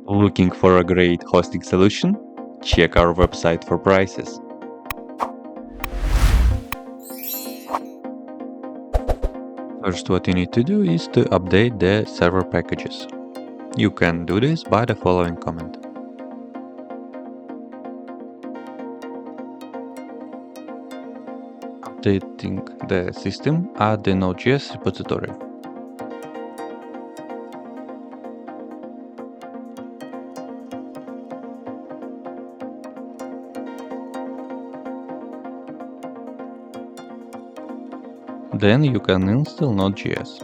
Looking for a great hosting solution? Check our website for prices. First, what you need to do is to update the server packages. You can do this by the following command. Updating the system at the nodejs repository. Then you can install nodejs.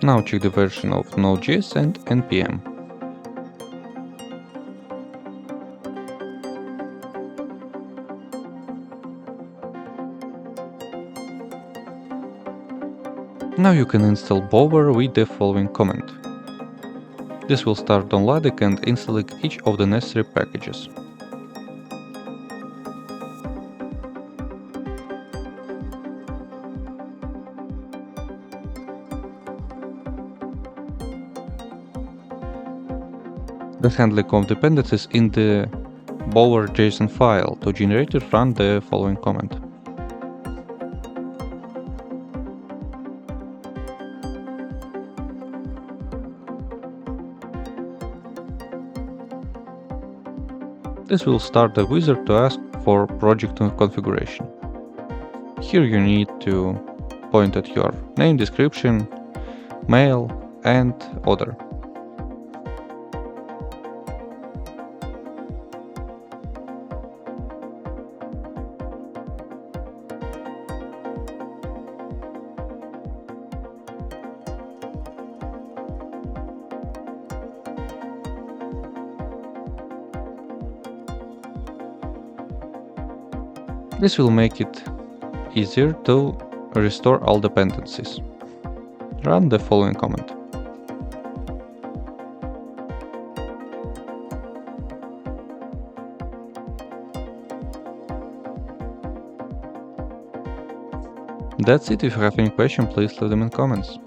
Now check the version of nodejs and npm. Now you can install Bower with the following command. This will start downloading and installing each of the necessary packages. The handling of dependencies in the Bower JSON file to generate it, run the following command. This will start the wizard to ask for project configuration. Here you need to point at your name, description, mail, and other. This will make it easier to restore all dependencies. Run the following command. That's it. If you have any question, please leave them in comments.